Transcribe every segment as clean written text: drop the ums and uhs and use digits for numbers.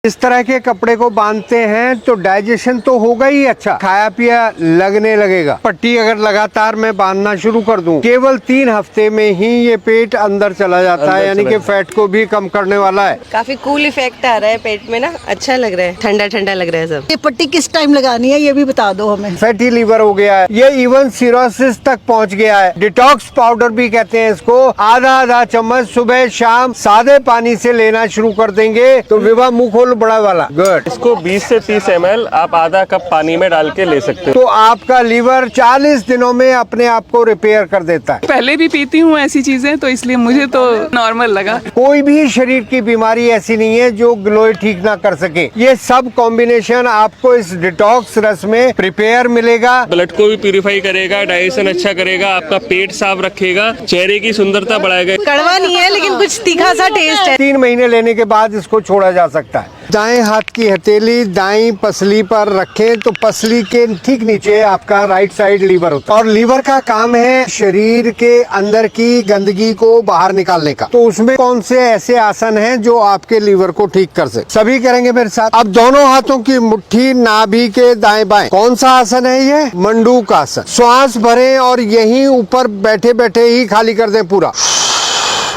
इस तरह के कपड़े को बांधते हैं तो डाइजेशन तो होगा ही अच्छा, खाया पिया लगने लगेगा। पट्टी अगर लगातार मैं बांधना शुरू कर दूं, केवल 3 हफ्ते में ही ये पेट अंदर चला जाता है, यानी कि फैट को भी कम करने वाला है। काफी कूल इफेक्ट आ रहा है पेट में ना, अच्छा लग रहा है, ठंडा ठंडा लग रहा है सब। ये पट्टी किस टाइम लगानी है ये भी बता दो हमें। फैटी लीवर हो गया है, ये इवन सिरोसिस तक पहुंच गया है। डिटॉक्स पाउडर भी कहते हैं इसको। आधा चम्मच सुबह शाम सादे पानी से लेना शुरू कर देंगे तो विवाह मुंह खोल बड़ा वाला। गुड। इसको 20 से 30 ml आप आधा कप पानी में डाल के ले सकते हो। तो आपका लीवर 40 दिनों में अपने आप को रिपेयर कर देता है। पहले भी पीती हूँ ऐसी चीजें, तो इसलिए मुझे तो नॉर्मल लगा। कोई भी शरीर की बीमारी ऐसी नहीं है जो ग्लोई ठीक ना कर सके। ये सब कॉम्बिनेशन आपको इस डिटॉक्स रस में प्रिपेयर मिलेगा। ब्लड को भी प्यूरिफाई करेगा, डाइजेशन अच्छा करेगा, आपका पेट साफ रखेगा, चेहरे की सुंदरता बढ़ाएगा। कड़वा नहीं है लेकिन कुछ तीखा सा टेस्ट है। 3 महीने लेने के बाद इसको छोड़ा जा सकता है। दाएं हाथ की हथेली दाएं पसली पर रखें तो पसली के ठीक नीचे आपका राइट साइड लीवर होता है, और लीवर का काम है शरीर के अंदर की गंदगी को बाहर निकालने का। तो उसमें कौन से ऐसे आसन हैं जो आपके लीवर को ठीक कर सके? सभी करेंगे मेरे साथ। अब दोनों हाथों की मुट्ठी नाभि के दाएं बाएं। कौन सा आसन है ये? मंडूक आसन। श्वास भरें और यहीं ऊपर बैठे बैठे ही खाली कर दें पूरा।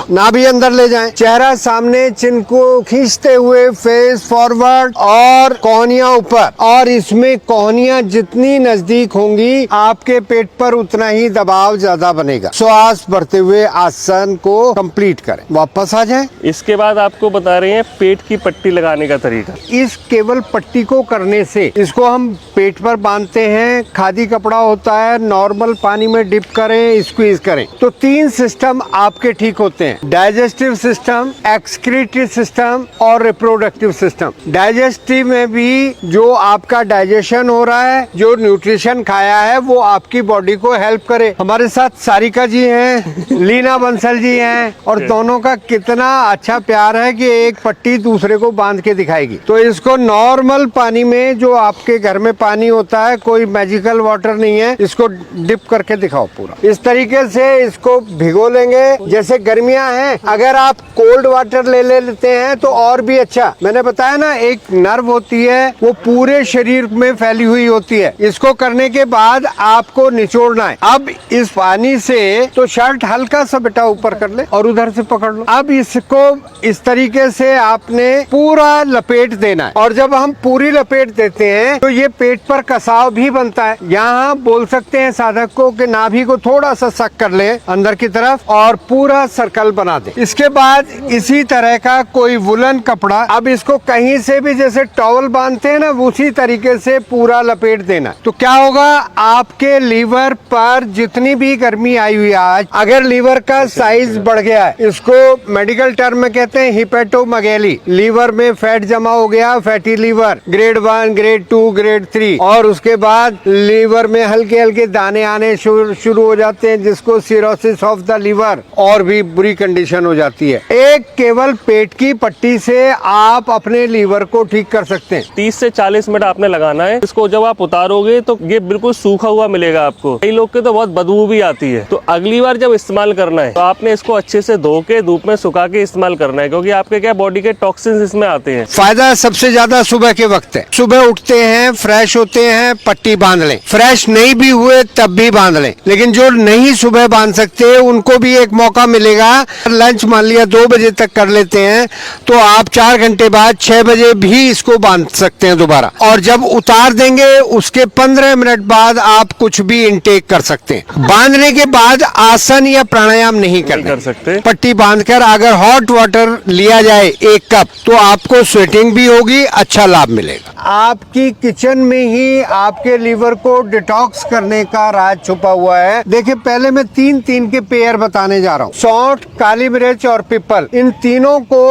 नाभि अंदर ले जाएं, चेहरा सामने, चिन को खींचते हुए फेस फॉरवर्ड और कोहनियां ऊपर। और इसमें कोहनियां जितनी नजदीक होंगी आपके पेट पर उतना ही दबाव ज्यादा बनेगा। श्वास भरते हुए आसन को कंप्लीट करें। वापस आ जाएं। इसके बाद आपको बता रहे हैं पेट की पट्टी लगाने का तरीका। इस केवल पट्टी को करने से, इसको हम पेट पर बांधते हैं, खादी कपड़ा होता है, नॉर्मल पानी में डिप करें, स्क्वीज करें, तो 3 सिस्टम आपके ठीक होते हैं। डाइजेस्टिव सिस्टम, एक्सक्रीटरी सिस्टम और रिप्रोडक्टिव सिस्टम। डाइजेस्टिव में भी जो आपका डाइजेशन हो रहा है, जो न्यूट्रिशन खाया है वो आपकी बॉडी को हेल्प करे। हमारे साथ सारिका जी हैं, लीना बंसल जी हैं, और दोनों का कितना अच्छा प्यार है कि एक पट्टी दूसरे को बांध के दिखाएगी। तो इसको नॉर्मल पानी में, जो आपके घर में पानी होता है, कोई मैजिकल वाटर नहीं है, इसको डिप करके दिखाओ पूरा। इस तरीके से इसको भिगो लेंगे। जैसे गर्मियां हैं, अगर आप कोल्ड वाटर ले लेते हैं तो और भी अच्छा। मैंने बताया ना, एक नर्व होती है वो पूरे शरीर में फैली हुई होती है। इसको करने के बाद आपको निचोड़ना है। अब इस पानी से तो शर्ट हल्का सा बेटा ऊपर कर ले और उधर से पकड़ लो। अब इसको इस तरीके से आपने पूरा लपेट देना है, और जब हम पूरी लपेट देते हैं तो ये पेट पर कसाव भी बनता है। यहाँ बोल सकते हैं साधक को कि नाभि को थोड़ा सा सक कर ले अंदर की तरफ और पूरा सर्कल बना दे। इसके बाद इसी तरह का कोई वुलन कपड़ा, अब इसको कहीं से भी जैसे टॉवल बांधते हैं ना, उसी तरीके से पूरा लपेट देना। तो क्या होगा, आपके लीवर पर जितनी भी गर्मी आई हुई है आज, अगर लीवर का साइज बढ़ गया है, इसको मेडिकल टर्म में कहते हैं हिपेटोमेगैली, लीवर में फैट जमा हो गया, fatty liver grade 1, grade 2, grade 3, और उसके बाद लीवर में हल्के हल्के दाने आने शुरू हो जाते हैं, जिसको सिरोसिस ऑफ द लीवर, और भी बुरी कंडीशन हो जाती है। एक केवल पेट की पट्टी से आप अपने लीवर को ठीक कर सकते हैं। 30 से 40 मिनट आपने लगाना है। इसको जब आप उतारोगे तो ये बिल्कुल सूखा हुआ मिलेगा आपको। कई लोग के तो बहुत बदबू भी आती है। तो अगली बार जब इस्तेमाल करना है तो आपने इसको अच्छे से धो के धूप में सुखा के इस्तेमाल करना है, क्योंकि आपके क्या बॉडी के टॉक्सिन्स इसमें आते हैं। फायदा सबसे ज्यादा सुबह के वक्त है। सुबह उठते हैं, फ्रेश होते हैं, पट्टी बांध लें। फ्रेश नहीं भी हुए तब भी बांध लें। लेकिन जो नहीं सुबह बांध सकते उनको भी एक मौका मिलेगा। लंच मान लिया 2 बजे तक कर लेते हैं तो आप 4 घंटे बाद 6 बजे भी इसको बांध सकते हैं दोबारा। और जब उतार देंगे उसके 15 मिनट बाद आप कुछ भी इनटेक कर सकते हैं। बांधने के बाद आसन या प्राणायाम नहीं कर सकते। पट्टी बांधकर अगर हॉट वाटर लिया जाए 1 कप तो आपको स्वेटिंग भी होगी, अच्छा लाभ मिलेगा। आपकी किचन में ही आपके लीवर को डिटॉक्स करने का राज छुपा हुआ है। देखिए, पहले मैं 3 के पेयर बताने जा रहा हूँ। सौंठ, काली मिर्च और पिपल, इन तीनों को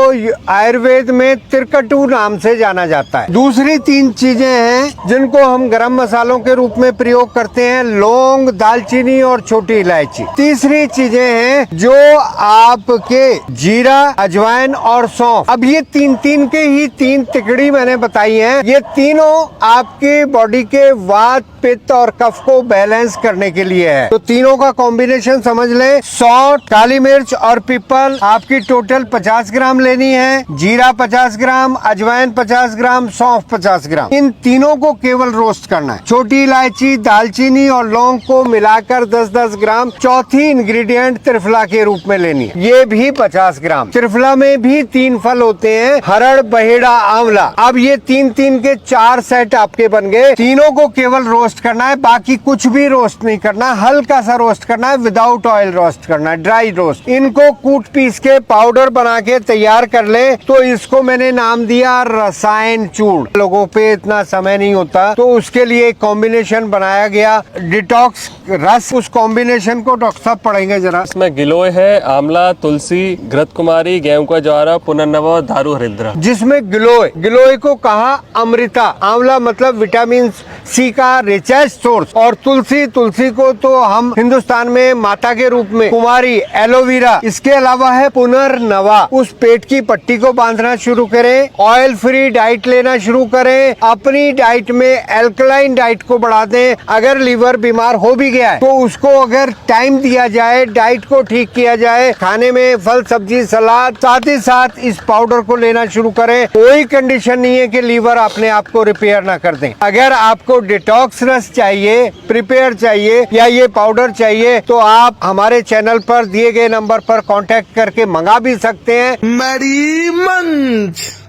आयुर्वेद में तिरकटू नाम से जाना जाता है। दूसरी 3 चीजें हैं जिनको हम गरम मसालों के रूप में प्रयोग करते हैं, लौंग, दालचीनी और छोटी इलायची। तीसरी चीजें हैं जो आपके जीरा, अजवाइन और सौंफ। अब ये 3 के ही 3 तिकड़ी मैंने बताई हैं। ये तीनों आपकी बॉडी के वात, पित्त और कफ को बैलेंस करने के लिए है। तो तीनों का कॉम्बिनेशन समझ ले। सौंठ, काली मिर्च और पीपल आपकी टोटल 50 ग्राम लेनी है, जीरा 50 ग्राम, अजवाइन 50 ग्राम, सौंफ 50 ग्राम। इन तीनों को केवल रोस्ट करना है। छोटी इलायची, दालचीनी और लौंग को मिलाकर 10-10 ग्राम। चौथी इंग्रेडिएंट त्रिफला के रूप में लेनी है, ये भी 50 ग्राम। त्रिफला में भी 3 फल होते हैं, हरड़, बहेड़ा, आंवला। अब ये 3-3 के 4 सेट आपके बन गए। तीनों को केवल रोस्ट करना है, बाकी कुछ भी रोस्ट नहीं करना, हल्का सा रोस्ट करना है, विदाउट ऑयल रोस्ट करना है, ड्राई रोस्ट। इनको कूट पीस के पाउडर बना के तैयार कर ले। तो इसको मैंने नाम दिया रसायन चूर्ण। लोगों पे इतना समय नहीं होता, तो उसके लिए एक कॉम्बिनेशन बनाया गया, डिटॉक्स रस। उस कॉम्बिनेशन को डॉक्टर साहब पढ़ेंगे जरा। इसमें गिलोय है, आंवला, तुलसी, घृत कुमारी, गेहूं का ज्वारा, पुनर्नवा और दारू हरिद्रा। जिसमें गिलोय को कहा अमृता। आंवला मतलब विटामिन सी का रिचेस्ट सोर्स। और तुलसी को तो हम हिंदुस्तान में माता के रूप में, कुमारी, एलोवेरा। इसके अलावा है पुनर्नवा। उस पेट की पट्टी को बांधना शुरू करें, ऑयल फ्री डाइट लेना शुरू करें, अपनी डाइट में एल्कलाइन डाइट को बढ़ा दें। अगर लीवर बीमार हो भी गया है तो उसको अगर टाइम दिया जाए, डाइट को ठीक किया जाए, खाने में फल, सब्जी, सलाद, साथ ही साथ इस पाउडर को लेना शुरू करें। कोई कंडीशन नहीं है कि लीवर अपने आप को रिपेयर ना कर दे। अगर आपको डिटॉक्स रस चाहिए, प्रिपेयर चाहिए या ये पाउडर चाहिए, तो आप हमारे चैनल पर दिए गए नंबर पर कांटेक्ट करके मंगा भी सकते हैं। मरी मंच।